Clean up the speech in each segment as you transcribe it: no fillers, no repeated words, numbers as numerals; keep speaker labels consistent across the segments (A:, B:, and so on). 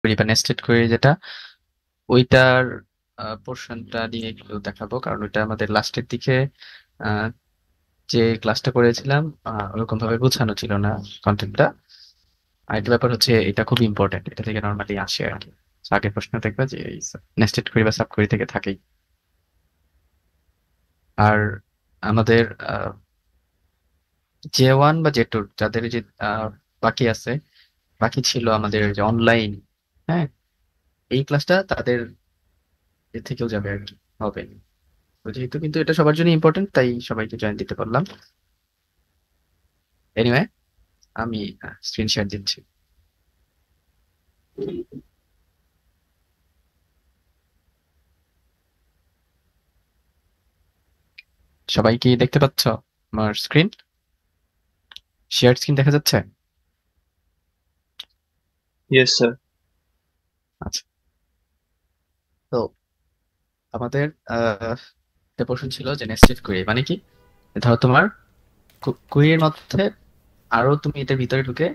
A: করি বা nested query যেটা, ওইটার পোর্শনটা নিয়ে একটু দেখাবো, কারণ ওইটা আমাদের লাস্টের দিকে আহ, যে ক্লাসটা করেছিলাম ওরকম ভাবে গোছানো ছিল না কন্টেন্টটা। আর একটা ব্যাপার হচ্ছে এটা খুব ইম্পর্টেন্ট, এটা থেকে নর্মালি আসে আর কি। So, আগের প্রশ্ন দেখবা যে নেস্টেড কোয়েরি বা সাব কোয়েরি থেকে থাকেই। আর আমাদের J1 বা J2 যাদের যে বাকি আছে, বাকি ছিল আমাদের যে অনলাইন, হ্যাঁ, এই ক্লাসটা তাদের এ থেকেও যাবে আর কি, হবে। তো যেহেতু কিন্তু এটা সবার জন্য ইম্পর্টেন্ট, তাই সবাইকে জয়েন দিতে পারলাম। এনিওয়ে, আমি স্ক্রিন শেয়ার দিচ্ছি। সবাই কি দেখতে পাচ্ছ আমার স্ক্রিন? শেয়ার স্ক্রিন দেখা যাচ্ছে?
B: Yes, sir.
A: আচ্ছা। তো আমাদের একটা প্রশ্ন ছিল যে নেস্টেড কোয়েরি মানে কি। ধরো তোমার কোয়েরির মধ্যে আরো তুমি এটার ভিতরে ঢুকে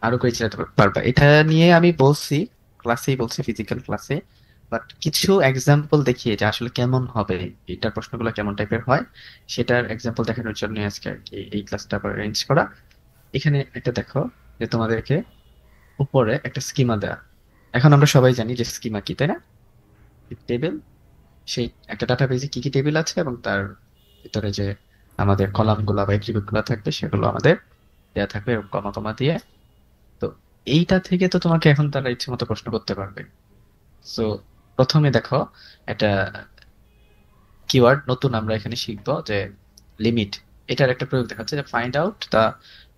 A: আরো কোয়েরি চালাতে পারবা। এটা নিয়ে আমি বলছি, ক্লাসেই বলছি, ফিজিক্যাল ক্লাসে। বাট কিছু এক্সাম্পল দেখিয়ে যে আসলে কেমন হবে, এটার প্রশ্নগুলো কেমন টাইপের হয়, সেটার এক্সাম্পল দেখানোর জন্য আজকে আর কি এই ক্লাসটা অ্যারেঞ্জ করা। এখানে একটা দেখো যে তোমাদেরকে উপরে একটা স্কিমা দেয়া। এখন আমরা সবাই জানি যে স্কিমা কি, তাই না? টেবিল, সেই একটা ডাটাবেজে কি কি টেবিল আছে এবং তার ভিতরে যে আমাদের কলাম গুলা বা এট্রিবিউট গুলা থাকবে সেগুলো আমাদের দেয়া থাকবে এরকম কমা কমা দিয়ে। তো এইটা থেকে তো তোমাকে এখন তারা ইচ্ছে মতো প্রশ্ন করতে পারবে। সো প্রথমে দেখো, একটা কিওয়ার্ড নতুন আমরা এখানে শিখবো যে লিমিট। এটার একটা প্রয়োগ দেখাচ্ছে যে ফাইন্ড আউট দা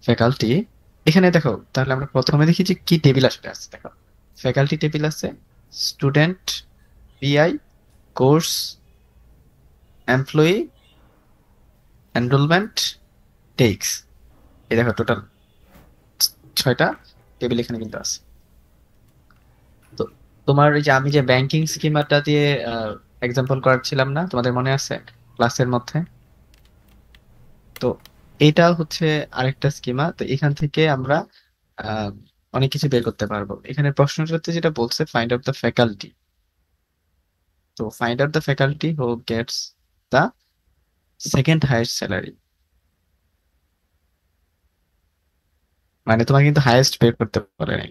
A: ফ্যাকাল্টি। এখানে দেখো, তাহলে আমরা প্রথমে দেখি যে কি টেবিল আসলে আছে। দেখো, ফ্যাকাল্টি টেবিল আছে, student, PI, course, employee, enrolment, teaches. এই দেখো টোটাল 6টা টেবিল এখানে কিন্তু আছে। তো তোমার এই যে আমি যে ব্যাংকিং স্কিমাটা দিয়ে এক্সাম্পল করাচ্ছিলাম না, তোমাদের মনে আছে ক্লাসের মধ্যে? তো এটা হচ্ছে আরেকটা স্কিমা। তো এখান থেকে আমরা আহ, অনেক কিছু বের করতে পারবো। এখানে প্রশ্নটাতে যেটা বলছে ফাইন্ড আউট দ্য ফ্যাকাল্টি। তো find out the faculty who Gates the second highest salary. মানে তোমাকে কিন্তু হাইয়েস্ট বের করতে পারে নাই।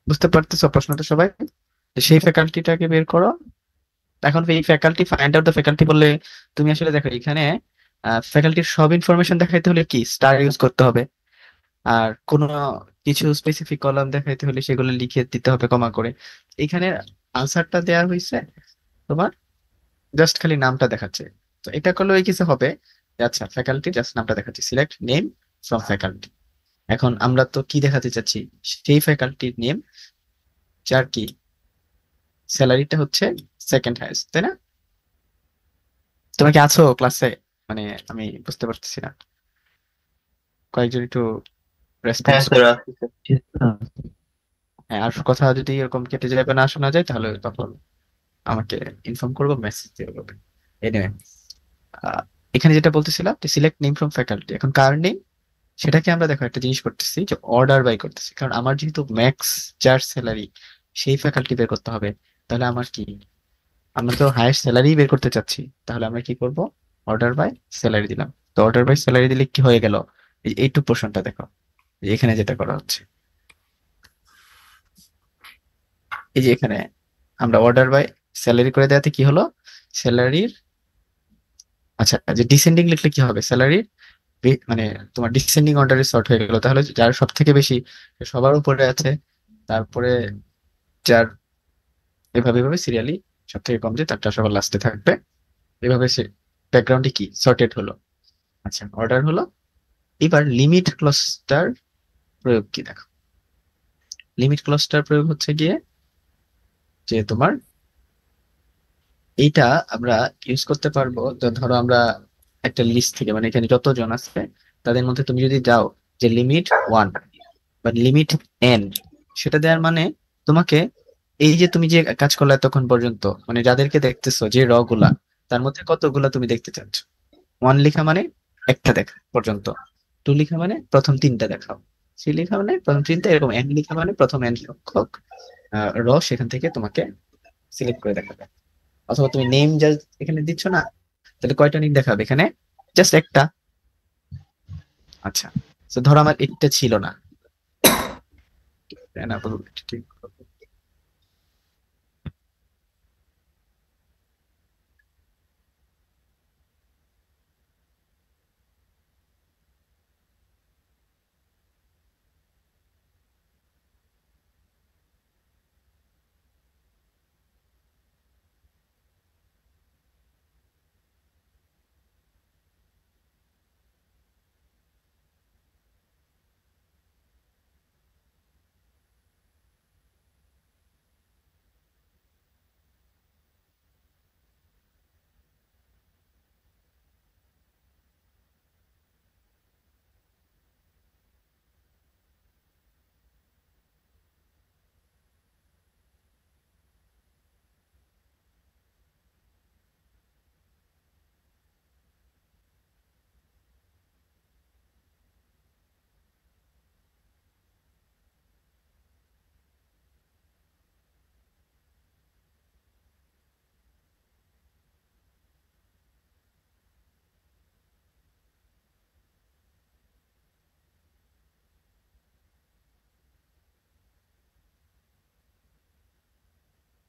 A: বুঝতে পারতেছো প্রশ্নটা সবাই? তো সেই ফ্যাকাল্টিটাকে বের করো। এখন এই faculty, find out the faculty বললে তুমি আসলে দেখো এখানে ফ্যাকাল্টির সব ইনফরমেশন দেখাইতে হলে কি স্টার ইউজ করতে হবে। আর কোনো কিছু স্পেসিফিক কলাম দেখাইতে হলে সেগুলো লিখে দিতে হবে কমা করে। এখানে আনসারটা দেওয়া হয়েছে তোমার, জাস্ট খালি নামটা দেখাচ্ছে। তো এটা করলে ওই কিছু হবে যে আচ্ছা ফ্যাকাল্টি জাস্ট নামটা দেখাচ্ছে, সিলেক্ট নেম ফ্রম ফ্যাকাল্টি। এখন আমরা তো কি দেখাতে চাচ্ছি, সেই ফ্যাকাল্টির নেম যার কি স্যালারিটা হচ্ছে সেকেন্ড হাইয়েস্ট, তাই না? তুমি কি আছো ক্লাসে? মানে আমি বুঝতে পারতেছি না, কয়েকজন একটু রেসপন্স
B: হ্যাঁ স্যার,
A: করো।
B: আছে স্যার।
A: হ্যাঁ, আর কথা যদি এরকম কেটে যায় বা না শোনা যায় তাহলে তখন আমাকে ইনফর্ম করবো, মেসেজ দিয়ে বলবে। এনিওয়ে, এখানে যেটা বলতেছিলাম যে সিলেক্ট নেম ফ্রম ফ্যাকাল্টি, এখন কার নেম সেটাকে আমরা দেখো একটা জিনিস করতেছি যে অর্ডার বাই করতেছি, কারণ আমার যেহেতু ম্যাক্স যার স্যালারি সেই ফ্যাকাল্টি বের করতে হবে। তাহলে আমার কি, আমরা তো হাইয়েস্ট স্যালারি বের করতে চাচ্ছি, তাহলে আমরা কি করব, অর্ডার বাই স্যালারি দিলাম। তো অর্ডার বাই স্যালারি দিলে কি হয়ে গেল, এইটুক পোর্শনটা দেখো, এই যে এখানে যেটা করা হচ্ছে, এই যে এখানে আমরা অর্ডার বাই স্যালারি করে দেওয়াতে কি হলো, স্যালারির, আচ্ছা যে ডিসেন্ডিং লিখলে কি হবে, স্যালারির মানে তোমার ডিসেন্ডিং অর্ডারে সর্ট হয়ে গেল। তাহলে যার সব থেকে বেশি সে সবার উপরে আছে, তারপরে যার, এভাবে এভাবে সিরিয়ালি সব থেকে কম যে তারটা সবার লাস্টে থাকবে। এভাবে সে ব্যাকগ্রাউন্ডে কি সর্টেড হলো। আচ্ছা, অর্ডার হলো। এবার লিমিট ক্লজটার প্রয়োগ কি দেখো। লিমিট ক্লজটার প্রয়োগ হচ্ছে গিয়ে যে তোমার এইটা আমরা ইউজ করতে পারবো। তো ধরো আমরা একটা লিস্ট থেকে, মানে এখানে যতজন আছে তাদের মধ্যে তুমি যদি যাও যে লিমিট ওয়ান বা লিমিট এন, সেটা দেওয়ার মানে তোমাকে এই যে তুমি যে কাজ করলে এতক্ষণ পর্যন্ত, মানে যাদেরকে দেখতেছো যে র গুলা, তার মধ্যে কতগুলা তুমি দেখতে চাচ্ছ। ওয়ান লিখা মানে একটা দেখা পর্যন্ত, টু লিখা মানে প্রথম তিনটা দেখাও, থ্রি লেখা মানে প্রথম তিনটা, এরকম এন লেখা মানে প্রথম এন সংখ্যক র সেখান থেকে তোমাকে সিলেক্ট করে দেখাবে। অথবা তুমি নেম যা এখানে দিচ্ছ না, তাহলে কয়টা নেম দেখাবে এখানে? জাস্ট একটা। আচ্ছা, তো ধরো আমার একটা ছিল না, তাই না? ঠিক।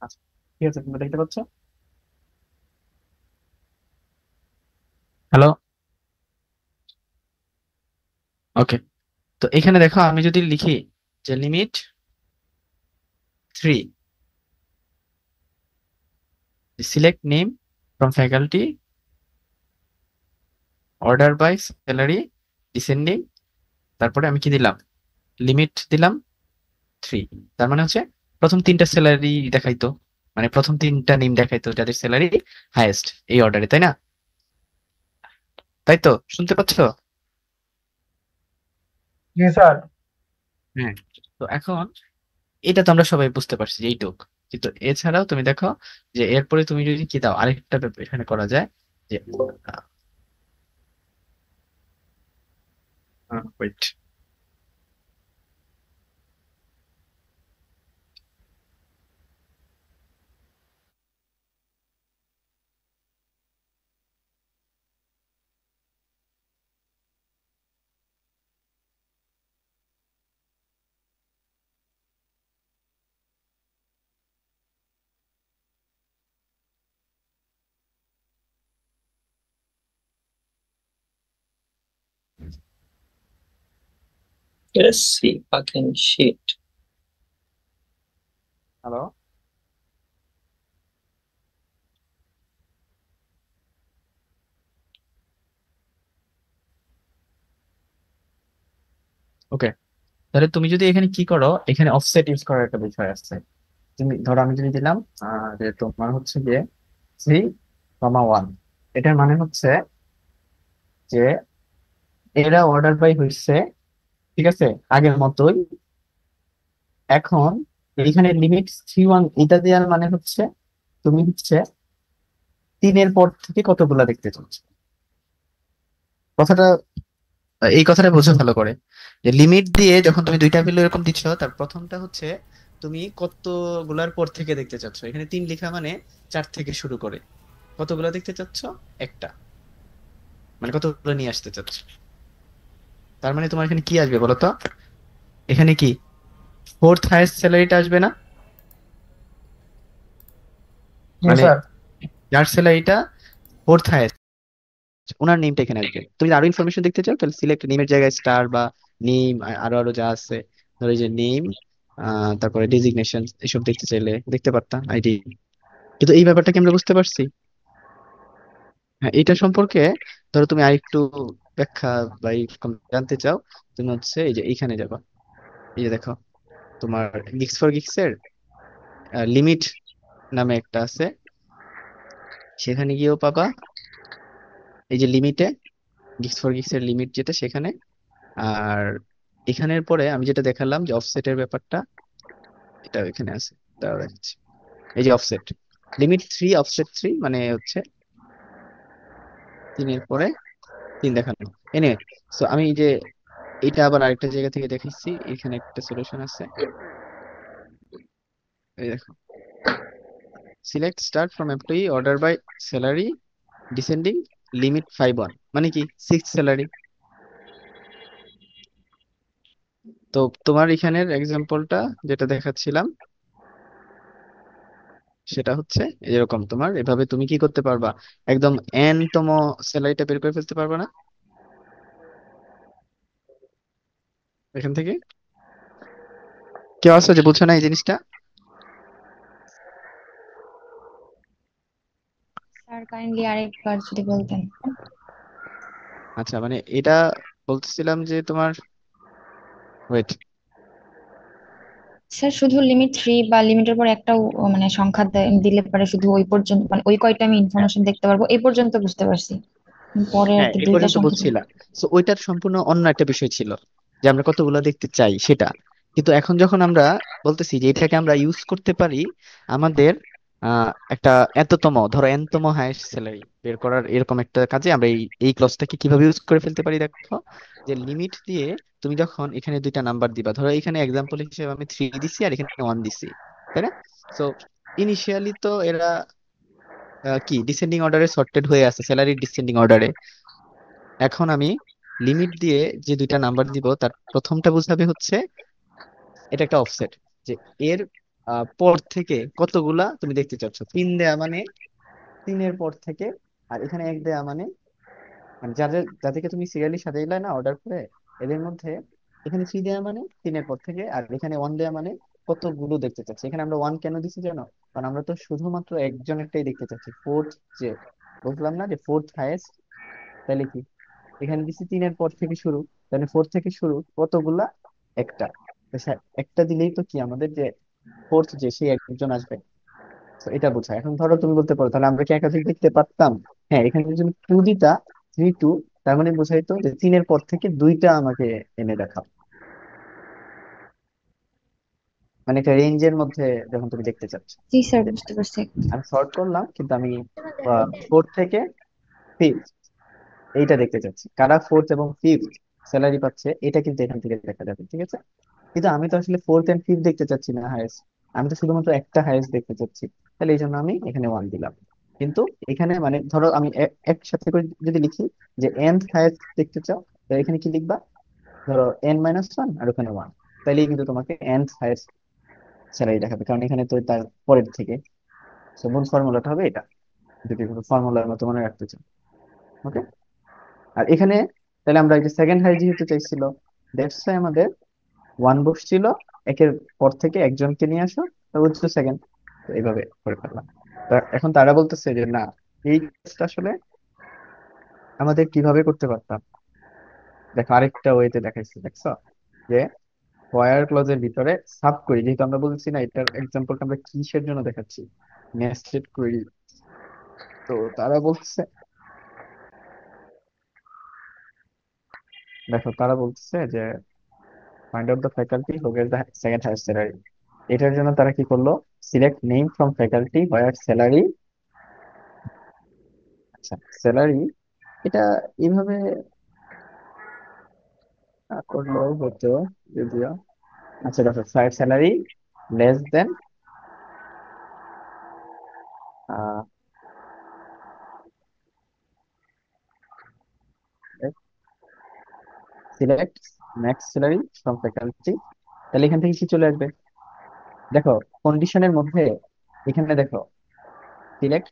A: আচ্ছা, ঠিক আছে, তুমি দেখতে পাচ্ছ? হ্যালো। ওকে, তো এখানে দেখো আমি যদি লিখি যে limit three, select name from faculty, order by salary, descending, তারপরে আমি কি দিলাম, লিমিট দিলাম থ্রি। তার মানে হচ্ছে প্রথম তিনটা স্যালারি দেখাইতো, মানে প্রথম তিনটা নেম দেখাইতো যাদের স্যালারি হাইয়েস্ট এই অর্ডারে, তাই না? তাই তো, শুনতে পাচ্ছ?
B: জি স্যার।
A: হ্যাঁ। তো এখন এটা তো আমরা সবাই বুঝতে পারছি যে এইটুক, কিন্তু এছাড়াও তুমি দেখো যে এরপরে তুমি যদি কি দাও, আরেকটা এখানে করা যায় যে wait,
B: Let's see fucking shit.
A: Hello. Okay, তাহলে তুমি যদি এখানে কি করো, এখানে অফসেট ইউজ করার একটা বিষয় আছে। তুমি ধরো আমি যদি দিলাম যে তোমার হচ্ছে গিয়ে 3,1, এটার মানে হচ্ছে যে এরা অর্ডার বাই হয়েছে, ঠিক আছে, আগের মতোই। এখন এখানে লিমিট 3,1 এটা দেওয়ার মানে হচ্ছে তুমি হচ্ছে তিনের পর থেকে কতগুলা দেখতে চাচ্ছ। কথাটা, এই কথাটা বোঝো ভালো করে, যে লিমিট দিয়ে যখন তুমি দুইটা ভ্যালু এরকম দিচ্ছ, তার প্রথমটা হচ্ছে তুমি কতগুলার পর থেকে দেখতে চাচ্ছ। এখানে তিন লেখা মানে চার থেকে শুরু করে কতগুলা দেখতে চাচ্ছ, একটা, মানে কতগুলো নিয়ে আসতে চাচ্ছ। তার মানে তোমার এখানে কি আসবে বলো তো? এখানে কি ফোর্থ হাইয়েস্ট স্যালারিটা আসবে না?
B: জি
A: মানে
B: স্যার।
A: যার স্যালারিটা ফোর্থ হাইয়েস্ট, ওনার নেমটা এখানে আসবে। তুমি যদি আরো ইনফরমেশন দেখতে চাও তাহলে সিলেক্ট নেমের জায়গায় স্টার বা নেম, আরো আরো যা আছে, ধরো এই যে নেম, তারপরে ডেজিগনেশন, এসব দেখতে চাইলে দেখতে পারতাম আইডি। কিন্তু এই ব্যাপারটা কি আমরা বুঝতে পারছি? হ্যাঁ, এটা সম্পর্কে ধরো তুমি আরেকটু ব্যাখ্যা বা এরকম জানতে চাও, তুমি হচ্ছে এই যে এইখানে যাবা, এই যে দেখো তোমার গিক্স ফর গিক্স এর লিমিট নামে একটা আছে, সেখানে গিয়েও পাবা এই যে লিমিটে, গিক্স ফর গিক্স এর লিমিট যেটা সেখানে। আর এখানের পরে আমি যেটা দেখালাম যে অফসেটের ব্যাপারটা, এটা এখানে আছে, দাঁড়াও দেখাচ্ছি। এই যে offset, limit three, offset three, মানে হচ্ছে তিনের পরে তিন দেখানো। এনে, সো আমি এই যে এটা আবার আরেকটা জায়গা থেকে দেখাইছি, এখানে একটা সলিউশন আছে। এই দেখো, select start from employee order by salary descending limit 5 1, মানে কি 6 স্যালারি। তো তোমার এখানের এক্সাম্পলটা যেটা দেখাচ্ছিলাম সেটা হচ্ছে এরকম, তোমার এভাবে তুমি কি করতে পারবা, একদম এন তম স্যালারিটা বের করে ফেলতে পারবা না এখান থেকে? কেউ আছে যে বুঝছো না এই জিনিসটা?
C: স্যার কাইন্ডলি আরেকবার যদি বলতেন।
A: আচ্ছা, মানে এটা বলতেছিলাম যে তোমার, ওয়েট,
C: স্যার শুধু লিমিট 3 বা লিমিটের পর একটা মানে সংখ্যা দিলে পারে শুধু ওই পর্যন্ত, মানে ওই কয়টা আমি
A: হ্যাঁ
C: ইনফরমেশন দেখতে পারবো এই পর্যন্ত বুঝতে পারছি। পরে আর
A: হ্যাঁ,
C: কি
A: এ
C: দুইটা
A: পর্যন্ত
C: সংখ্যা
A: বুঝছিলা। তো ওইটার সম্পূর্ণ অন্য একটা বিষয় ছিল, যে আমরা কতগুলো দেখতে চাই সেটা। কিন্তু এখন যখন আমরা বলতেছি যে এটাকে আমরা ইউজ করতে পারি আমাদের একটা এততম, ধরো এনতম হাইয়েস্ট স্যালারি বের করার এরকম একটা কাজে, আমরা এই এই ক্লজটাকে কিভাবে ইউজ করে ফেলতে পারি দেখো। যে লিমিট দিয়ে তুমি যখন এখানে দুইটা নাম্বার দিবা, ধরো এখানে এক্সাম্পল হিসেবে আমি 3 দিছি আর এখানে 1 দিছি, তাই না? সো ইনিশিয়ালি তো এরা কি ডিসেন্ডিং অর্ডারে সর্টেড হয়ে আছে, স্যালারি ডিসেন্ডিং অর্ডারে। এখন আমি লিমিট দিয়ে যে দুইটা নাম্বার দিব, তার প্রথমটা বোঝাবে হচ্ছে এটা একটা অফসেট, যে এর পর থেকে কতগুলা তুমি দেখতে চাচ্ছ। 3 দেয়া মানে 3-এর পর থেকে, আর এখানে 1 দেয়া মানে, মানে যাদের যাদেরকে তুমি সিরিয়ালি সাজাইলে না অর্ডার করে, এদের মধ্যে এখানে 3 দেয়া মানে 3-এর পর থেকে, আর এখানে 1 দেয়া মানে কতগুলো দেখতে চাচ্ছি। এখানে আমরা 1 কেন দিচ্ছি জানো? কারণ আমরা তো শুধুমাত্র একজনেরটাই দেখতে চাচ্ছি, ফোর্থ, যে বললাম না যে ফোর্থ হাইয়েস্ট। তাহলে কি এখানে দিচ্ছি 3-এর পর থেকে শুরু, তাহলে 4 থেকে শুরু কতগুলা? একটা। তো একটা দিলেই তো কি আমাদের যে ফোর্থ, যে সেই একজন আসবে। তো এটা বোঝায়। এখন ধরো তুমি বলতে পারো তাহলে আমরা কি একাধিক দেখতে পারতাম? হ্যাঁ, এখানে যদি তুমি 2 দিতা, 3 2, তার মানে বোঝাইতো যে 3-এর পর থেকে দুইটা আমাকে এনে দেখাও, মানে একটা রেঞ্জের মধ্যে যখন তুমি দেখতে চাচ্ছ।
C: জি স্যার,
A: যে
C: বুঝতে পারছি।
A: আমি সর্ট করলাম, কিন্তু আমি 4 থেকে 5 এইটা দেখতে চাচ্ছি, কারা ফোর্থ এবং ফিফথ স্যালারি পাচ্ছে, এটা কিন্তু এখান থেকে দেখা যাবে, ঠিক আছে? কিন্তু আমি তো আসলে ফোর্থ এন্ড ফিফথ দেখতে চাচ্ছি না হাইয়েস্ট, আমি তো শুধুমাত্র একটা হাইয়েস্ট দেখতে চাচ্ছি। তাহলে এই জন্য আমি এখানে 1 দিলাম। কিন্তু এখানে মানে ধরো আমি একসাথে করে যদি লিখি যে এন হাইয়েস্ট দেখতে চাও, তাহলে এখানে কি লিখবা? ধরো N-1 আর ওখানে 1, তাইলেই কিন্তু তোমাকে এন হাইয়েস্ট স্যালারি দেখাবে, কারণ এখানে তো তার পরের থেকে। সো মূল ফর্মুলাটা হবে এটা, যদি ফর্মুলার মতো মনে রাখতে চাও। ওকে। আর এখানে তাহলে আমরা এই যে সেকেন্ড হাই যেহেতু চাইছিল, দ্যাটস আমাদের 1 বসছিল, একের পর থেকে একজনকে নিয়ে আসো, তা হচ্ছে সেকেন্ড। তো এইভাবে করে ফেললাম। তা এখন তারা বলতেছে যে না, এই কাজটা আসলে আমাদের কিভাবে করতে পারতাম। দেখো আরেকটা ওয়েতে দেখাইছি, দেখছো যে হোয়ার ক্লজের ভিতরে সাব কোয়েরি, যেহেতু আমরা বলছি না এটার এক্সাম্পলটা আমরা কিসের জন্য দেখাচ্ছি, নেস্টেড কোয়েরি। তো তারা বলছে, দেখো তারা বলছে যে find out the faculty who get the second highest salary. এটার জন্য তারা কি করলো, select name from faculty where salary, আচ্ছা স্যালারি, এটা এইভাবে করলেও হতো যদিও। আচ্ছা দেখো, salary less than select max salary from faculty. তাহলে এখান থেকে কি চলে আসবে? দেখো কন্ডিশনের মধ্যে এখানে দেখো select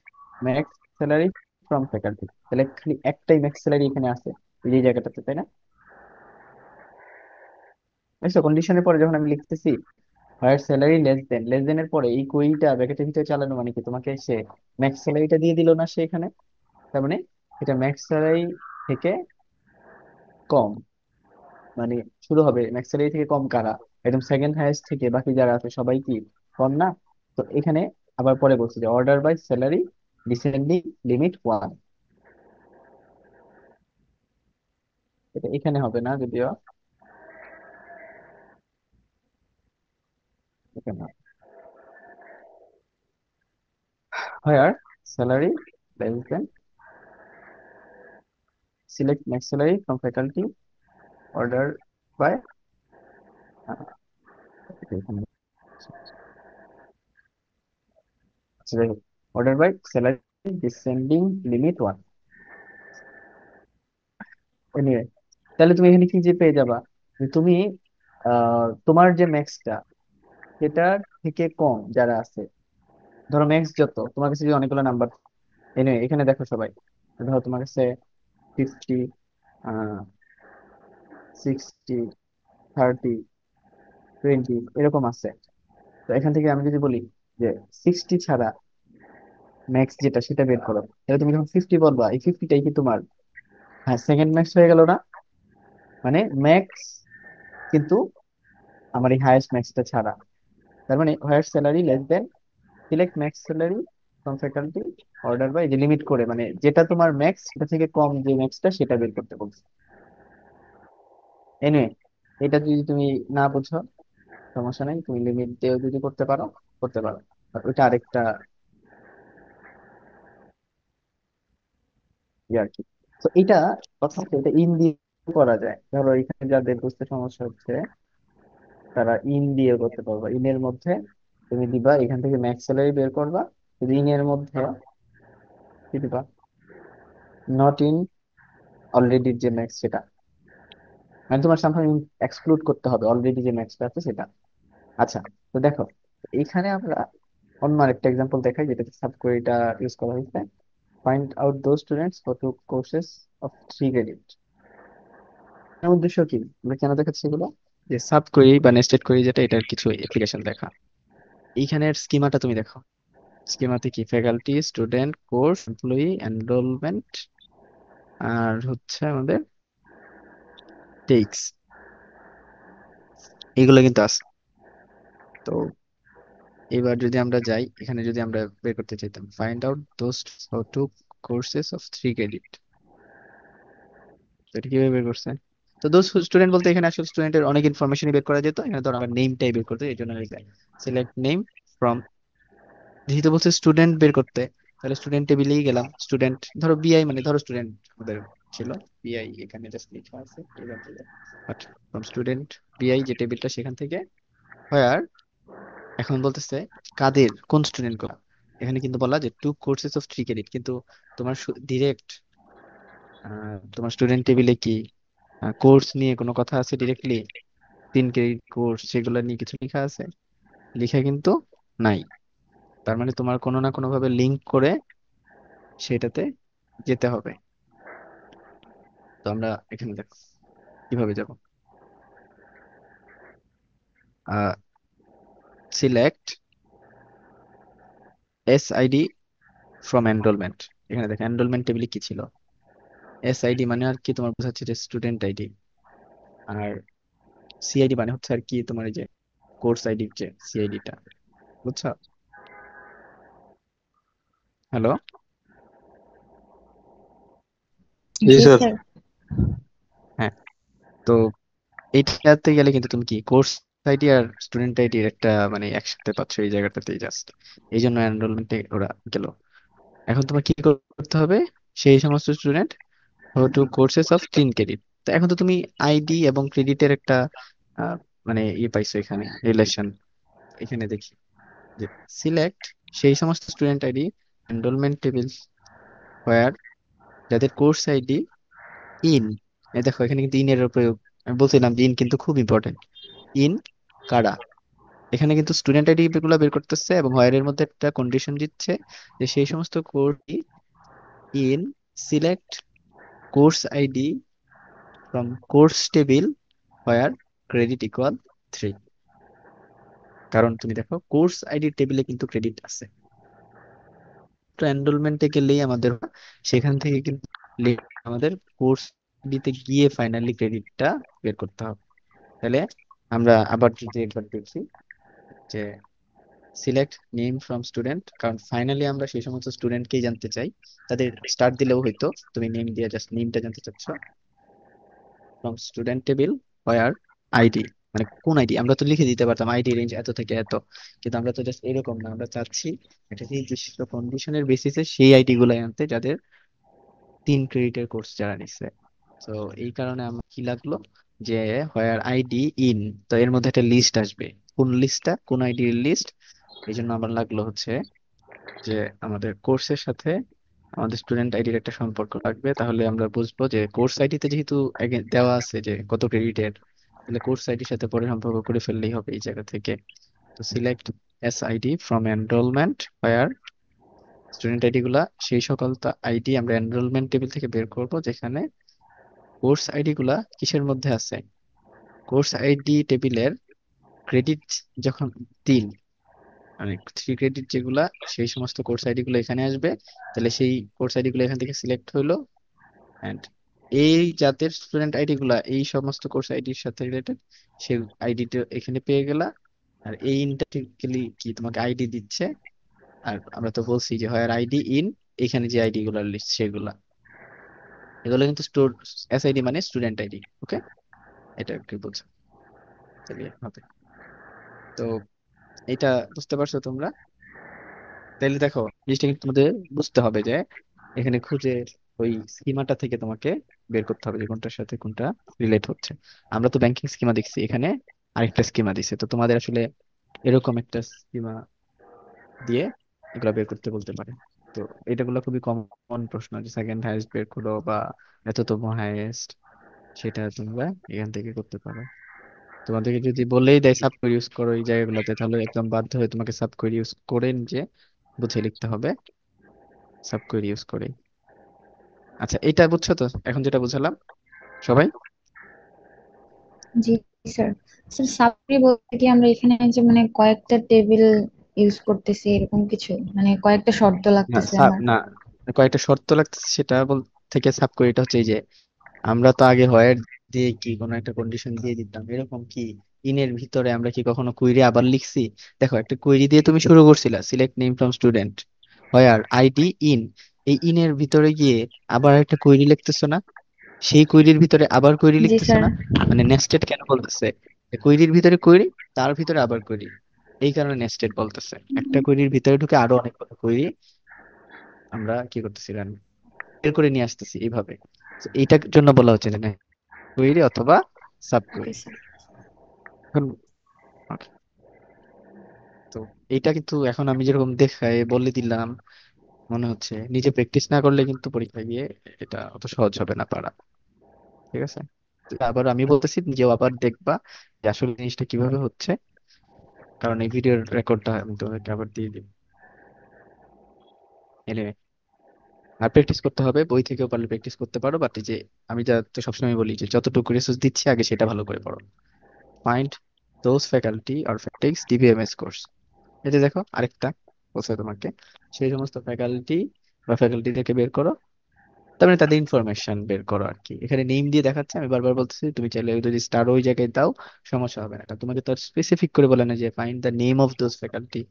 A: max salary from faculty, তাহলে খালি একটাই ম্যাক্স স্যালারি এখানে আছে, এই যে জায়গাটাতে, তাই না? দেখছো কন্ডিশনের পরে যখন আমি লিখতেছি হায়ার স্যালারি লেস দেন এর পরে এই কোইটা ব্র্যাকেটের ভিতরে চালানো মানে কি, তোমাকে সে ম্যাক্স স্যালারিটা দিয়ে দিল না সে এখানে? তার মানে এটা ম্যাক্স স্যালারি থেকে কম, মানে শুরু হবে ম্যাক্স স্যালারি থেকে কম কারা, একদম সেকেন্ড হাইয়েস্ট থেকে বাকি যারা আছে সবাই কি কম না? তো এখানে আবার পরে বলছে যে order by salary descending limit 1, এটা এখানে হবে না যদিও, এখানে higher salary less than select max salary from faculty order by order by salary descending limit one. Anyway, তাহলে তুমি এখানে কি যে পেয়ে যাবা, যে তুমি তোমার যে ম্যাক্সটা সেটার থেকে কম যারা আছে, ধরো ম্যাক্স যত তোমার কাছে যদি অনেকগুলো নাম্বার, এনিওয়ে এখানে দেখো সবাই, ধরো তোমার কাছে 50, 60, 30, 20 এরকম আছে। তো এখান থেকে আমি যদি বলি যে 60 ছাড়া ম্যাক্স যেটা সেটা বের করো, তাহলে তুমি যখন 50 বলবা, এই 50টাই কি তোমার, হ্যাঁ, সেকেন্ড ম্যাক্স হয়ে গেল না? মানে ম্যাক্স কিন্তু আমার এই হায়েস্ট ম্যাক্সটা ছাড়া। তার মানে higher salary less than, select max salary from faculty, order by, যে লিমিট করে, মানে যেটা তোমার ম্যাক্স সেটা থেকে কম যে ম্যাক্সটা সেটা বের করতে বলছে। এনিওয়ে, এটা যদি তুমি না বুঝো সমস্যা নাই, তুমি লিমিট দিয়েও যদি করতে পারো করতে পারো, আর ওইটা আরেকটা ইয়ে আর কি। তো এটা কথা হচ্ছে, এটা ইন দিয়ে করা যায়। ধরো এখানে যাদের বুঝতে সমস্যা হচ্ছে তারা ইন দিয়ে করতে পারবে। ইনের মধ্যে তুমি দিবা, এখান থেকে ম্যাক্স স্যালারি বের করবা, ইনের মধ্যে কি দিবা, নট ইন অলরেডি যে ম্যাক্স সেটা, মানে তোমার সামহাউ এক্সক্লুড করতে হবে অলরেডি যে ম্যাক্সটা আছে সেটা। আচ্ছা, তো দেখো এখানে আমরা অন্য আরেকটা এক্সাম্পল দেখাই যেটাতে সাব কোয়েরিটা ইউজ করা হয়েছে। Find out those students who took courses of 3 credit. এর উদ্দেশ্য কি, আমরা কেন দেখাচ্ছি এগুলো, যে সাব কোয়েরি বা নেস্টেড কোয়েরি যেটা, এটার কিছু অ্যাপ্লিকেশন দেখা। এইখানের স্কিমাটা তুমি দেখো, স্কিমাতে কি faculty, student, course, employee, enrollment, আর হচ্ছে আমাদের টেক্স, এগুলো কিন্তু আছে। তো এবার যদি আমরা যাই, এখানে যদি আমরা বের করতে চাইতাম find out those who took courses of 3 credit, তো এটা কিভাবে বের করছে? তো দোজ স্টুডেন্ট বলতে এখানে আসলে স্টুডেন্টের অনেক ইনফরমেশনই বের করা যেত, এখানে ধরো আমরা নেমটাই বের করতে, এই জন্য সিলেক্ট নেম ফ্রম, যেহেতু বলছে স্টুডেন্ট বের করতে, তাহলে স্টুডেন্ট টেবিলেই গেলাম। স্টুডেন্ট ধরো বিআই, মানে ধরো স্টুডেন্ট আমাদের ছিল বিআই, এখানে জাস্ট লেখা আছে এবার বাট ফ্রম স্টুডেন্ট বিআই যে টেবিলটা, সেখান থেকে হোয়ার, এখন বলতেছে কাদের, কোন স্টুডেন্ট গুলো। এখানে কিন্তু বলা যে 2 কোর্সেস অফ 3 ক্রেডিট, কিন্তু তোমার ডিরেক্ট তোমার স্টুডেন্ট টেবিলে কি কোর্স নিয়ে কোনো কথা আছে ডিরেক্টলি? 3 ক্রেডিট কোর্স সেগুলো নিয়ে কিছু লেখা আছে? লেখা কিন্তু নাই। তার মানে তোমার কোনো না কোনো ভাবে লিংক করে সেটাতে যেতে হবে। তো আমরা এখানে দেখো কিভাবে যাব। Select SID from enrolment. এখানে দেখো এনরোলমেন্ট টেবিলে কি ছিল, এসআইডি মানে আর কি তোমার বোঝাচ্ছে যে স্টুডেন্ট আইডি, আর সিআইডি মানে হচ্ছে আর কি তোমার এই যে কোর্স আইডির যে সিআইডিটা, বুঝছো? হ্যালো?
B: জি
C: জি
B: স্যার।
C: স্যার।
A: হ্যাঁ, তো এইটাতে গেলে কিন্তু তুমি কি কোর্স আইডি আর স্টুডেন্ট আইডির একটা মানে একসাথে পাচ্ছ এই জায়গাটাতেই জাস্ট, এই জন্য এনরোলমেন্টে ওরা গেল। এখন তোমার কি করতে হবে, সেই সমস্ত student who two courses of 3 credit. তো এখন তো তুমি আইডি এবং ক্রেডিটের একটা আহ, মানে ইয়ে পাইছো এখানে রিলেশন। এখানে দেখি যে সিলেক্ট সেই সমস্ত স্টুডেন্ট আইডি এনরোলমেন্ট টেবিল হোয়ার, যাদের কোর্স আইডি ইন, দেখো এখানে কিন্তু ইন এর প্রয়োগ, আমি বলছিলাম যে ইন কিন্তু খুব ইম্পর্টেন্ট। ইন কারা, এখানে কিন্তু স্টুডেন্ট আইডি গুলো বের করতেছে এবং হোয়ার এর মধ্যে একটা কন্ডিশন দিচ্ছে যে সেই সমস্ত course in select course ID from course table where credit equal 3। কারণ তুমি দেখো কোর্স আইডি টেবিলে কিন্তু ক্রেডিট আছে, তো এনরোলমেন্টে গেলেই আমাদের সেখান থেকে কিন্তু আমাদের কোর্স দিতে গিয়ে ফাইনালি ক্রেডিটটা বের করতে হবে। তাহলে আমরা আবার যদি একবার দেখি যে সিলেক্ট নেম ফ্রম স্টুডেন্ট, কারণ ফাইনালি আমরা সেই সমস্ত স্টুডেন্টকেই জানতে চাই, তাদের স্টার্ট দিলেও হয়তো তুমি নেম দিয়ে জাস্ট নেমটা জানতে চাচ্ছ। From student table where ID, মানে কোন আইডি, আমরা তো লিখে দিতে পারতাম আইডি রেঞ্জ এত থেকে এত, কিন্তু আমরা তো জাস্ট এরকম না, আমরা চাচ্ছি একটা নির্দিষ্ট কন্ডিশনের বেসিসে সেই আইডি গুলাই আনতে যাদের 3 ক্রেডিটের কোর্স যারা নিচ্ছে। তো এই কারণে আমার কি লাগলো, যে হোয়ার আইডি ইন, তো এর মধ্যে একটা লিস্ট আসবে। কোন লিস্টটা, কোন আইডির লিস্ট? এই জন্য আমার লাগলো হচ্ছে যে আমাদের কোর্সের সাথে আমাদের স্টুডেন্ট আইডির একটা সম্পর্ক লাগবে, তাহলে আমরা বুঝবো যে কোর্স আইডিতে যেহেতু দেওয়া আছে যে কত ক্রেডিটের, তাহলে কোর্স আইডির সাথে পরে সম্পর্ক করে ফেললেই হবে এই জায়গা থেকে। তো select S ID from enrolment, where student ID গুলা সেই সকল আইডি আমরা এনরোলমেন্ট টেবিল থেকে বের করব, যেখানে কোর্স আইডি গুলা কিসের মধ্যে আছে, কোর্স আইডি টেবিলের ক্রেডিট যখন 3, মানে 3 ক্রেডিট যেগুলা, সেই সমস্ত কোর্স আইডি গুলো এখানে আসবে। তাহলে সেই কোর্স আইডি গুলো এখান থেকে সিলেক্ট হইলো, এন্ড এই যাদের স্টুডেন্ট আইডি গুলা এই সমস্ত কোর্স আইডির সাথে রিলেটেড, সেই আইডিটা এখানে পেয়ে গেলা। আর এই ইন্টারটিক্যালি কি তোমাকে আইডি দিচ্ছে। আর আমরা তো বলছি যে হয় আইডি ইন, এখানে যে আইডি গুলার লিস্ট সেগুলা, এগুলো কিন্তু স্টোর, এস আইডি মানে স্টুডেন্ট আইডি। ওকে, এটা কি বলছো? তাহলে হবে। তো এটা বুঝতে পারছো তোমরা? তাহলে দেখো, জিনিসটা কিন্তু তোমাদের বুঝতে হবে যে এখানে খুঁজে ওই স্কিমাটা থেকে তোমাকে বের করতে হবে যে কোনটার সাথে কোনটা রিলেট হচ্ছে। আমরা তো ব্যাংকিং স্কিমা দেখছি, এখানে আরেকটা স্কিমা দিছে, তো তোমাদের আসলে এরকম একটা স্কিমা দিয়ে এগুলা বের করতে বলতে পারে। তো এটাগুলো খুবই কমন প্রশ্ন, যে সেকেন্ড হাইয়েস্ট বের করো বা এততম হাইয়েস্ট, সেটা তোমরা এখান থেকে করতে পারো। তোমাদেরকে যদি বলেই দেয় সাব কোড ইউজ করো এই জায়গাগুলোতে, তাহলে একদম বাধ্য হয়ে তোমাকে সাব কোড ইউজ করে নিজে বুঝে লিখতে হবে, সাব কোড ইউজ করে। আচ্ছা, এটা বুঝছো তো এখন যেটা বুঝালাম সবাই?
C: জি স্যার। স্যার সাবরি বলতে কি আমরা এখানে যে মানে কয়েকটা টেবিল ইউজ করতেছি এরকম কিছু, মানে কয়েকটা শর্ত
A: না
C: লাগতেছে
A: সাব
C: আমার?
A: না, কয়েকটা শর্ত লাগতেছে সেটা থেকে সাব কোড, এটা হচ্ছে এই যে আমরা তো আগে হোয়ার দিয়ে কি কোনো একটা কন্ডিশন দিয়ে দিতাম, এরকম কি ইনের ভিতরে আমরা কি কখনো কুইরি আবার লিখছি? দেখো, একটা কুইরি দিয়ে তুমি শুরু করছিলা, select name from student where ID in, এই ইনের ভিতরে গিয়ে আবার একটা কুইরি লিখতেছো না? সেই কুইরির ভিতরে আবার কুইরি
C: জি
A: লিখতেছো
C: স্যার।
A: না? মানে নেস্টেড কেন বলতেছে? কুইরির ভিতরে কুইরি, তার ভিতরে আবার কুইরি, এই কারণে নেস্টেড বলতেছে। একটা কুইরির ভিতরে ঢুকে আরো অনেক কুইরি আমরা কি করতেছি, বের করে নিয়ে আসতেছি এইভাবে। তো এইটার জন্য বলা হচ্ছে যে কুইরি অথবা সাব
C: ওকে
A: কুইরি।
C: স্যার।
A: এখন okay, তো এইটা কিন্তু এখন আমি যেরকম দেখাই বলে দিলাম, মনে হচ্ছে নিজে প্র্যাকটিস না করলে কিন্তু পরীক্ষায় গিয়ে এটা অত সহজ হবে না পারা। ঠিক আছে? তো আবার আমি বলতেছি, নিজেও আবার দেখবা যে আসলে জিনিসটা কিভাবে হচ্ছে, কারণ এই ভিডিওর রেকর্ডটা আমি তোমাকে আবার দিয়ে দিই। এনিওয়ে, আর প্র্যাকটিস করতে হবে, বই থেকেও পারলে প্র্যাকটিস করতে পারো, বাট এই যে আমি যা তো সবসময় বলি যে যতটুকু রিসোর্স দিচ্ছি আগে সেটা ভালো করে পড়ো। Find those faculty or factories DBMS course, এই যে দেখো আরেকটা বলছে তোমাকে, সেই সমস্ত ফ্যাকাল্টি বা ফ্যাকাল্টিদেরকে বের করো, তার মানে তাদের ইনফরমেশন বের করো আর কি। এখানে নেম দিয়ে দেখাচ্ছে, আমি বারবার বলতেছি, তুমি চাইলে যদি স্টার ওই জায়গায় দাও সমস্যা হবে না, এটা তোমাকে তো স্পেসিফিক করে বলে না যে find the name of those faculty,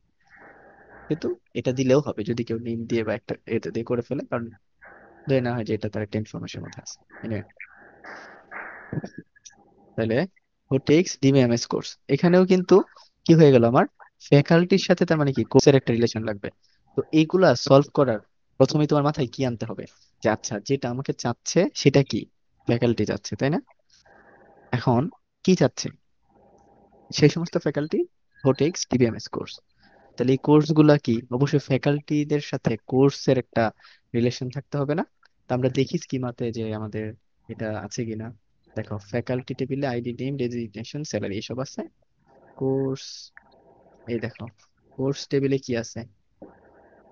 A: কিন্তু এটা দিলেও হবে যদি কেউ নেম দিয়ে বা একটা এটা দিয়ে করে ফেলে, কারণ ধরে না হয় যে এটা তার একটা ইনফরমেশন মধ্যে আছে। Anyway, তাহলে হু টেক্স ডিবিএমএস কোর্স, এখানেও কিন্তু কি হয়ে গেল আমার, ফ্যাকাল্টির সাথে তার মানে কি কোর্সের একটা রিলেশন লাগবে। তো এইগুলা সলভ করার প্রথমেই তোমার মাথায় কি আনতে হবে, যে আচ্ছা যেটা আমাকে চাচ্ছে সেটা কি, ফ্যাকাল্টি চাচ্ছে তাই না? এখন কি চাচ্ছে সেই সমস্ত ফ্যাকাল্টি, হু টেক্স ডিবিএমএস কোর্স, তাহলে এই কোর্স গুলা কি অবশ্যই ফ্যাকাল্টিদের সাথে কোর্সের একটা রিলেশন থাকতে হবে না? তো আমরা দেখি স্কিমাতে যে আমাদের এটা আছে কিনা। দেখো, ফ্যাকাল্টি টেবিলে আইডি, নেম, ডেজিগনেশন, স্যালারি এসব আছে। কোর্স, এই দেখো কোর্স টেবিলে কি আছে,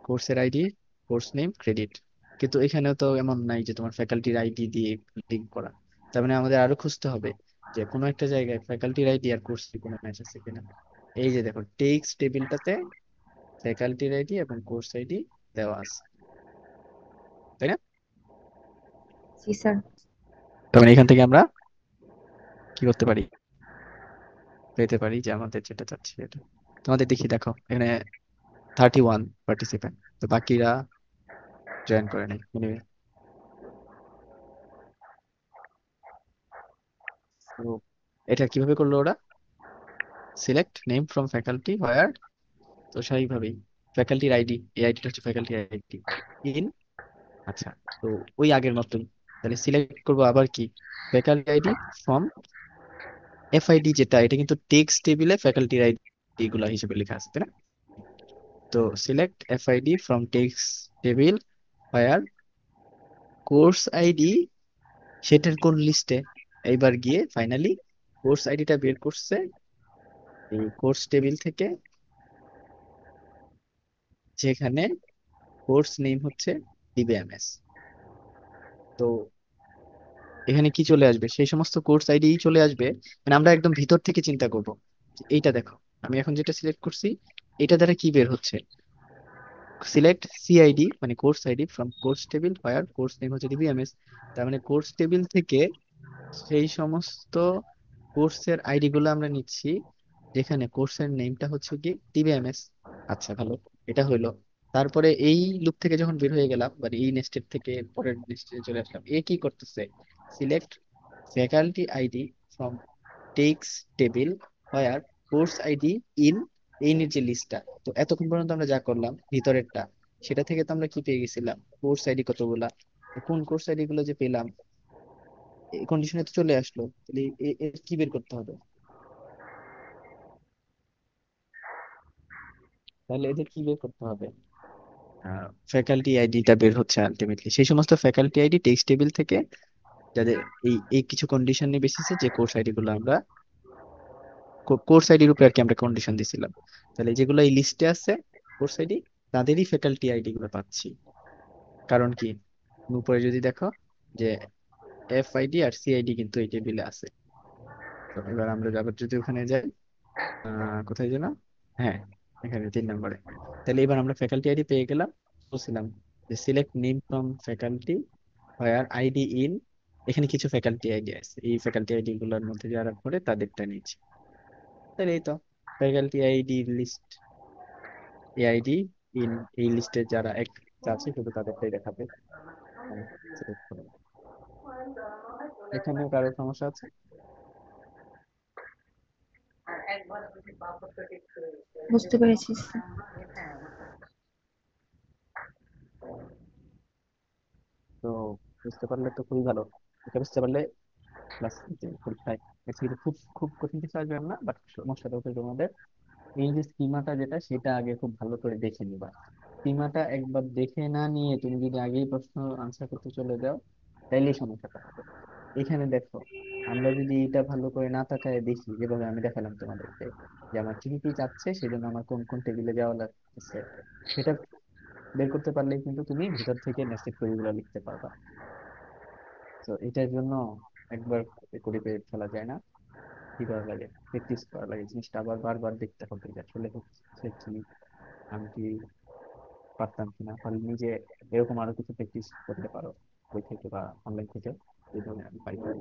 A: কোর্সের আইডি, কোর্স নেম, ক্রেডিট। কিন্তু এখানেও তো এমন নাই যে তোমার ফ্যাকাল্টির আইডি দিয়ে লিঙ্ক করা। তার মানে আমাদের আরো খুঁজতে হবে যে কোনো একটা জায়গায় ফ্যাকাল্টির আইডি আর কোর্সের কোনো ম্যাচ আছে কিনা। এই যে দেখো টেক্সট টেবিলটাতে ফ্যাকাল্টির আইডি এবং কোর্স আইডি দেওয়া আছে, তাই না?
C: জি স্যার।
A: তার মানে এখান থেকে আমরা কি করতে পারি, পেতে পারি যে আমাদের যেটা চাচ্ছি এটা। তোমাদের দেখি, দেখো এখানে 31 পার্টিসিপেন্ট, তো বাকিরা জয়েন করে নাই। Anyway, তো এটা কিভাবে করলো ওরা, সিলেক্ট নেম ফ্রম ফ্যাকাল্টি হোয়ার, তো স্বাভাবিকভাবেই ফ্যাকাল্টির আইডি, এই আইডিটা হচ্ছে ফ্যাকাল্টি আইডি ইন। আচ্ছা, তো ওই আগের মতোই তাহলে সিলেক্ট করবো আবার কি, ফ্যাকাল্টি আইডি ফ্রম এফআইডি যেটা, এটা কিন্তু টেক্সট টেবিলে ফ্যাকাল্টির আইডি গুলা হিসেবে লেখা আছে, তাই না? তো select FID from text table where course ID সেটার কোন লিস্টে। এইবার গিয়ে ফাইনালি কোর্স আইডিটা বের করছে এই কোর্স টেবিল থেকে, যেখানে কোর্স নেম হচ্ছে ডিবিএমএস। তো এখানে কি চলে আসবে, সেই সমস্ত কোর্স আইডি চলে আসবে। মানে আমরা একদম ভিতর থেকে চিন্তা করব যে এইটা দেখো, আমি এখন যেটা সিলেক্ট করছি এটা দ্বারা কি বের হচ্ছে, সিলেক্ট সিআইডি মানে course ID from course table where course name হচ্ছে ডিবিএমএস। তার মানে কোর্স টেবিল থেকে সেই সমস্ত কোর্সের আইডি গুলো আমরা নিচ্ছি যেখানে কোর্সের নেমটা হচ্ছে কি ডিবিএমএস। আচ্ছা ভালো, এটা হইলো। তারপরে এই লুপ থেকে যখন বের হয়ে গেলাম, মানে এই নেস্টেড থেকে পরের নেস্টে চলে আসলাম, এ কি করতেছে, select faculty ID from text table where course ID in, এই নিচে লিস্টটা। তো এতক্ষণ পর্যন্ত আমরা যা করলাম ভিতরেরটা, সেটা থেকে তো আমরা কি পেয়ে গেছিলাম, কোর্স আইডি কতগুলা। তো কোন কোর্স আইডি গুলো যে পেলাম এই কন্ডিশনে তো চলে আসলো, তাহলে এর কি বের করতে হবে, তাহলে এদের কি বের করতে হবে, ফ্যাকাল্টি আইডিটা বের হচ্ছে আলটিমেটলি সেই সমস্ত ফ্যাকাল্টি আইডি টেক্সট টেবিল থেকে, যাদের এই এই কিছু কন্ডিশনের বেসিসে যে কোর্স আইডি গুলো আমরা কোর্স আইডির উপরে আর কি আমরা কন্ডিশন দিছিলাম, তাহলে যেগুলো এই লিস্টে আছে কোর্স আইডি, তাদেরই ফ্যাকাল্টি আইডি গুলো পাচ্ছি। কারণ কি, তুমি উপরে যদি দেখো যে এফ আইডি আর সি আইডি কিন্তু এই টেবিলে আছে। তো এবার আমরা আবার যদি ওখানে যাই, কোথায় যেন, হ্যাঁ এখানে 3 নম্বরে, তাহলে এবার আমরা ফ্যাকাল্টি আইডি পেয়ে গেলাম। বলছিলাম যে select name from faculty where ID in, এখানে কিছু ফ্যাকাল্টি আইডি আছে, এই ফ্যাকাল্টি আইডি গুলোর মধ্যে যারা পড়ে তাদেরটা নিচ্ছি। তাহলে এই তো faculty ID list, AID in, এই লিস্টে যারা এক আছে শুধু তাদেরটাই দেখাবে। আমি select করলাম। এখানেও কারো সমস্যা আছে?
C: বুঝতে পেরেছি।
A: তো বুঝতে পারলে তো খুবই ভালো। এটা বুঝতে পারলে ক্লাস পরীক্ষায় actually খুব খুব কঠিন কিছু আসবে না, বাট সমস্যাটা হচ্ছে তোমাদের এই যে স্কিমাটা যেটা, সেটা আগে খুব ভালো করে দেখে নিবা। স্কিমাটা একবার দেখে না নিয়ে তুমি যদি আগেই প্রশ্ন আনসার করতে চলে যাও, তাইলেই সমস্যাটা হবে। এখানে দেখো, আমরা যদি এটা ভালো করে না তাকায় দেখি, যেভাবে আমি দেখালাম তোমাদেরকে, যে আমার কি কি চাচ্ছে, সেজন্য আমার কোন কোন টেবিলে যাওয়া লাগতেছে, সেটা বের করতে পারলেই কিন্তু তুমি ভিতর থেকে নেস্টেড কোয়েরি গুলো লিখতে পারবা। তো এটার জন্য একবার করে পেয়ে ফেলা যায় না, কি করা লাগে, প্র্যাকটিস করা লাগে, জিনিসটা আবার বারবার দেখতে হবে যে আসলে হচ্ছে কি, আমি কি পারতাম কিনা। ফলে নিজে এরকম আরো কিছু প্র্যাকটিস করতে পারো বই থেকে বা অনলাইন থেকে, এই ধরনের আমি পাই পারি।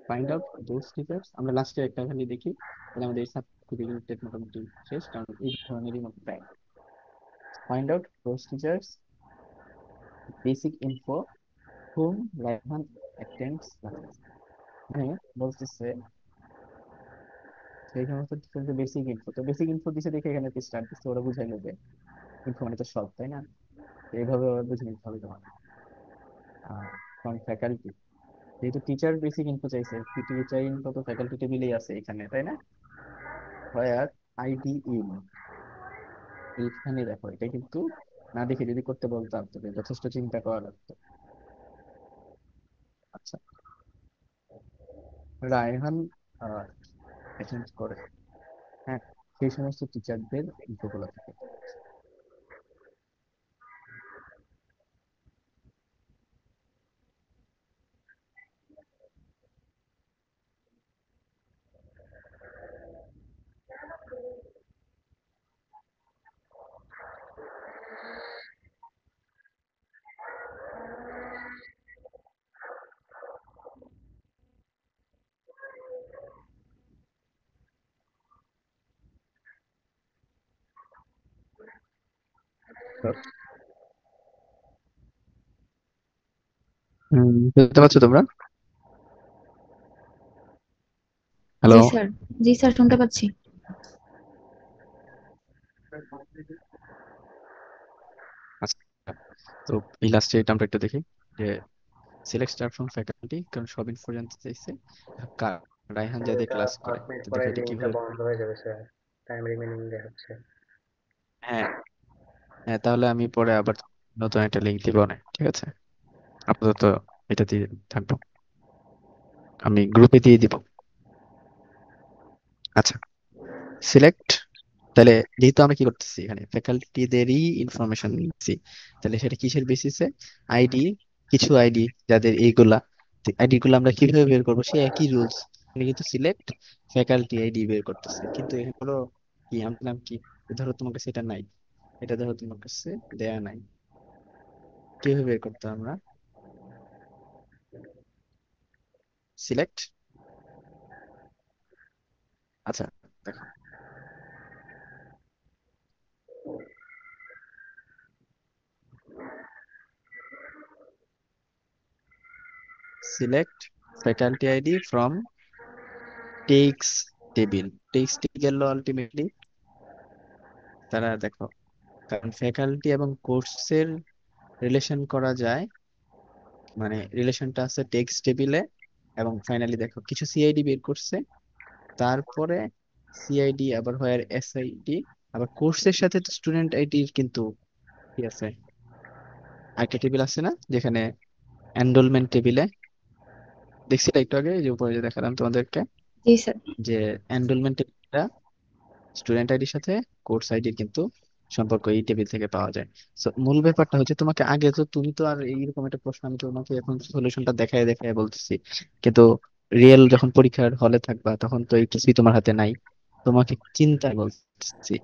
A: ফাইন্ড আউট দোজ টিচার্স, আমরা লাস্টে একটা খালি দেখি, তাহলে আমাদের সাবজেক্ট মোটামুটি শেষ, কারণ এই ধরনেরই মতো প্রায়। Find out those teachers basic info whom Raihan attends classes, মানে বলতেছে সেই সমস্ত টিচারদের বেসিক ইনফো, তো বেসিক ইনফো দিছে দেখে এখানে স্টার্ট দিচ্ছে, ওরা বুঝাই নেবে ইনফো মানে তো সব, তাই না? তো এইভাবে ওরা বুঝে নিতে হবে তোমাকে। ফ্রম ফ্যাকাল্টি, যেহেতু টিচার বেসিক ইনফো চাইছে, টিচার ইনফো তো ফ্যাকাল্টি টেবিলেই আছে এখানে, তাই না? হোয়ার আইডি ইন, এইখানে দেখো, এটা কিন্তু না দেখে যদি করতে বলতাম তবে যথেষ্ট চিন্তা করা লাগতো। আচ্ছা, রায়হান অ্যাটেন্ড করে, হ্যাঁ, সেই সমস্ত টিচারদের ইনফো গুলো থাকে। তো, বুঝতে পারছো তোমরা? হ্যালো।
C: জি স্যার। জি স্যার, শুনতে পাচ্ছি।
A: আচ্ছা, তো এই লাস্টে এটা আমরা একটু দেখি যে সিলেক্ট স্টার ফ্রম ফ্যাকাল্টি, কারণ সব ইনফো জানতে চাইছে। রায়হান
B: তো
A: যাদের
B: এটা
A: ক্লাস করে।
B: 5 মিনিট
A: তো
B: পরে
A: দেখো এটা
B: লিঙ্কটা
A: কিভাবে।
B: বন্ধ হয়ে যাবে স্যার, টাইম রিমেইনিং দেখাচ্ছে।
A: হ্যাঁ, হ্যাঁ, তাহলে আমি পরে আবার নতুন একটা লিঙ্ক দিব না, ঠিক আছে? আপাতত এটা দিয়ে থাকবো, আমি গ্রুপে দিয়ে দিব। আচ্ছা, সিলেক্ট। তাহলে যেহেতু আমরা কি করতেছি এখানে ফ্যাকাল্টিদেরই ইনফরমেশন নিচ্ছি, তাহলে সেটা কিসের বেসিসে? আইডি, কিছু আইডি যাদের এইগুলা, আইডি গুলো আমরা কিভাবে বের করবো? সেই একই রুলস, এখানে কিন্তু সিলেক্ট ফ্যাকাল্টি আইডি বের করতেছে, কিন্তু এখানে হলো কি, আমার নাম কি, ধরো তোমার কাছে এটা নাই, এটা ধরো তোমার কাছে দেয়া নাই, কিভাবে বের করতে হবে আমরা? সিলেক্ট। আচ্ছা, দেখো, select faculty ID from teaches table. Text গেল আলটিমেটলি, তারা দেখো, কারণ ফ্যাকাল্টি এবং কোর্সের রিলেশন করা যায়, মানে রিলেশনটা আছে টেক্সট টেবিলে। এবং ফাইনালি দেখো কিছু সিআইডি বের করছে, তারপরে সিআইডি আবার হয় এসআইডি, আবার কোর্সের সাথে তো স্টুডেন্ট আইডির কিন্তু কি আছে, একটা টেবিল আছে না, যেখানে এনরোলমেন্ট টেবিলে দেখছিলে একটু আগে, যে উপরে যে দেখালাম তোমাদেরকে,
C: জি স্যার।
A: যে এনরোলমেন্ট টেবিলটা স্টুডেন্ট আইডির সাথে কোর্স আইডির কিন্তু সম্পর্ক এই টেবিল থেকে পাওয়া যায়। সো মূল ব্যাপারটা হচ্ছে, তোমাকে আগে তো, তুমি তো আর এইরকম একটা প্রশ্ন আমি তোমাকে এখন সলিউশনটা দেখায় দেখায় বলতেছি, কিন্তু রিয়েল যখন পরীক্ষার হলে থাকবা তখন তো এই কিছুই তোমার হাতে নাই, তোমাকে চিন্তায় বলতেছি।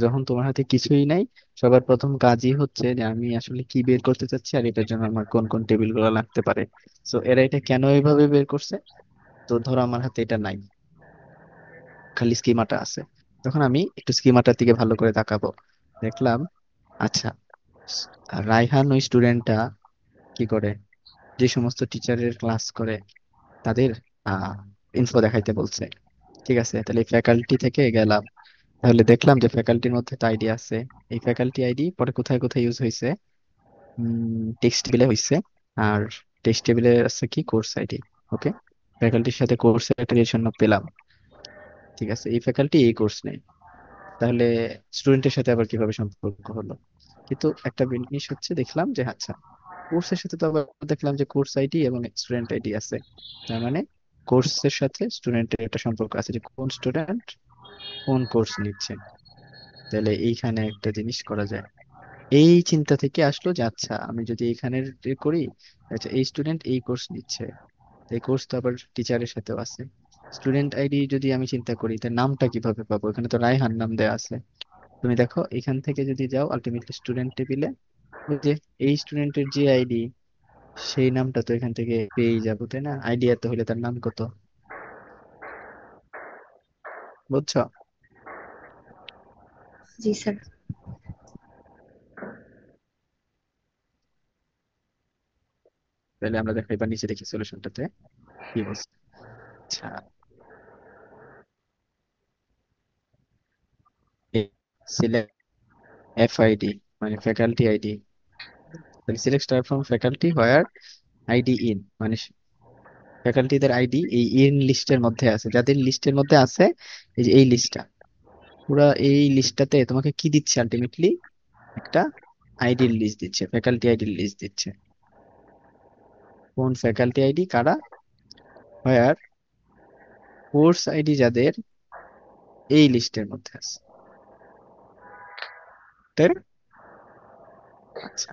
A: যখন তোমার হাতে কিছুই নাই, সবার প্রথম কাজই হচ্ছে যে আমি আসলে কি বের করতে চাচ্ছি আর এটার জন্য আমার কোন কোন টেবিল গুলো লাগতে পারে। সো এরা এটা কেন এইভাবে বের করছে? তো ধরো আমার হাতে এটা নাই, খালি স্কিমাটা আছে, তখন আমি একটু স্কিমাটার দিকে ভালো করে তাকাবো, দেখলাম আচ্ছা, স- রায়হান ওই স্টুডেন্টটা কি করে, যে সমস্ত টিচারের ক্লাস করে তাদের ইনফো দেখাইতে বলছে। ঠিক আছে, তাহলে ফ্যাকাল্টি থেকে গেলাম, তাহলে দেখলাম যে ফ্যাকাল্টির মধ্যে তো আইডি আছে, এই ফ্যাকাল্টি আইডি পরে কোথায় কোথায় ইউজ হয়েছে? টেক্সট টেবিলে হয়েছে, আর টেক্সট টেবিলে আছে কি, কোর্স আইডি। ওকে, ফ্যাকাল্টির সাথে কোর্সের একটা রিলেশন পেলাম, ঠিক আছে, এই ফ্যাকাল্টি এই কোর্স নেই, তাহলে স্টুডেন্টের সাথে আবার কিভাবে সম্পর্ক হলো? কিন্তু একটা জিনিস হচ্ছে, দেখলাম যে আচ্ছা, কোর্সের সাথে তো আবার দেখলাম যে কোর্স আইডি এবং স্টুডেন্ট আইডি আছে, তার মানে কোর্সের সাথে স্টুডেন্টের একটা সম্পর্ক আছে, যে কোন স্টুডেন্ট কোন কোর্স নিচ্ছে। তাহলে এইখানে একটা জিনিস করা যায়, এই চিন্তা থেকে আসলো যে আচ্ছা, আমি যদি এখানের করি, আচ্ছা এই স্টুডেন্ট এই কোর্স নিচ্ছে, এই কোর্স তো আবার টিচারের সাথেও আছে, স্টুডেন্ট আইডি যদি আমি চিন্তা করি, তার নামটা কিভাবে পাবো? এখানে তো রায়হান নাম দেয়া আছে, তুমি দেখো এখান থেকে যদি যাও আলটিমেটলি স্টুডেন্ট টেবিলে, যে এই স্টুডেন্টের যে আইডি, সেই নামটা তো এখান থেকে পেয়ে যাবো, তাই না? আইডি এত হলে তার নাম কত, বুঝছো?
C: জি স্যার।
A: তাহলে আমরা দেখো এবার নিচে দেখি সলিউশনটাতে কি বলছে। আচ্ছা, সিলেক্ট এফআইডি, মানে ফ্যাকাল্টি আইডি, তাহলে select star from faculty where ID in, মানে ফ্যাকাল্টিদের আইডি এই ইন লিস্টের মধ্যে আছে, যাদের লিস্টের মধ্যে আছে, এই যে এই লিস্টটা, পুরা এই লিস্টটাতে তোমাকে কি দিচ্ছে আলটিমেটলি? একটা আইডির লিস্ট দিচ্ছে, ফ্যাকাল্টি আইডির লিস্ট দিচ্ছে, কোন ফ্যাকাল্টি আইডি কারা, হোয়ার কোর্স আইডি যাদের এই লিস্টের মধ্যে আছে, তাই না? আচ্ছা,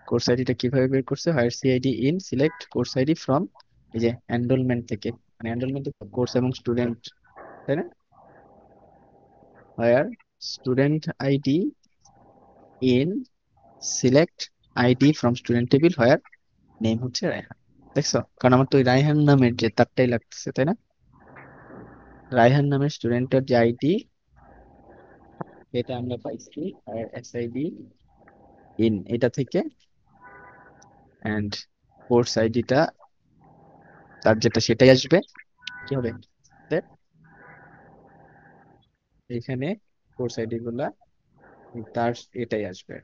A: কোর্স আইডিটা কিভাবে বের করছে? Where CID in select course ID from, এই যে এনরোলমেন্ট থেকে, মানে এনরোলমেন্ট কোর্স এবং স্টুডেন্ট, তাই না? Where student ID in select ID from student table where name হচ্ছে রায়হান। দেখছো, কারণ আমার তো ওই রায়হান নামের যে তারটাই লাগতেছে, তাই না? রায়হান নামের স্টুডেন্টের যে আইডি, এটা আমরা পাইছি, আর এসআইডি ইন এটা থেকে, এন্ড কোর্স আইডিটা তার যেটা সেটাই আসবে, কি হবে? তে- এখানে কোর্স আইডি গুলা তার এটাই আসবে।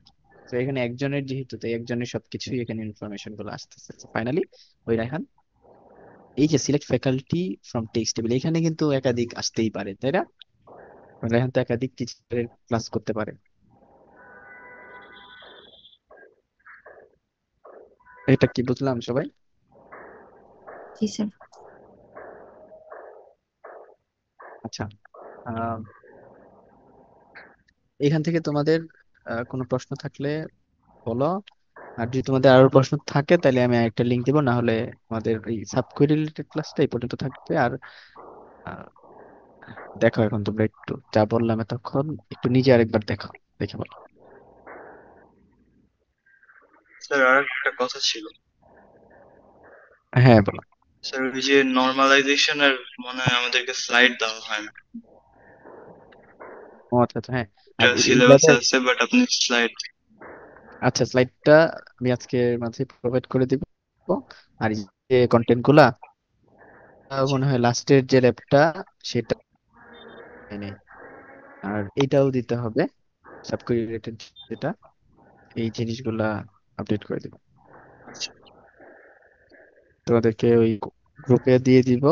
A: তো এখানে একজনের যেহেতু, তাই একজনের সবকিছুই এখানে ইনফরমেশন গুলো আসতেছে ফাইনালি ওই রায়হান এই যে select faculty from text table, এখানে কিন্তু একাধিক আসতেই পারে, তাই না? মানে এখান তো একাধিক টিচারের ক্লাস করতে পারে। এটা কি বুঝলাম সবাই?
C: জি স্যার।
A: আচ্ছা, আহ, এখান থেকে তোমাদের কোনো প্রশ্ন থাকলে বলো। আর যদি তোমাদের আরো প্রশ্ন থাকে তাহলে আমি একটা লিংক দিব, না হলে আমাদের এই সাবকুয়েরি রিলেটেড ক্লাসটা এই পর্যন্ত থাকবে। আর আহ, দেখো এখন তোমরা একটু যা বললাম তখন একটু নিজে আরেকবার দেখো, দেখে বলো।
D: স্যার আর একটা কথা ছিল।
A: হ্যাঁ বলো।
D: স্যার ওই যে নর্মালাইজেশনের মনে হয় আমাদেরকে স্লাইড দেওয়া হয় না।
A: ও আচ্ছা আচ্ছা, হ্যাঁ। আর
D: এটা
A: এই
D: সিলেবাসে
A: ল্যাবের,
D: আছে বাট আপনি স্লাইড।
A: আচ্ছা স্লাইডটা আমি আজকে মাঝে প্রোভাইড করে দিব। আর এই যে কন্টেন্ট গুলা মনে হয় লাস্টের যে ল্যাবটা সেটা নেই। আর এটাও দিতে হবে, সাবকুয়েরি রিলেটেড যেটা, এই জিনিসগুলা আপডেট করে দিব।
D: আচ্ছা।
A: তোমাদেরকে ওই গ্রুপে দিয়ে দিব।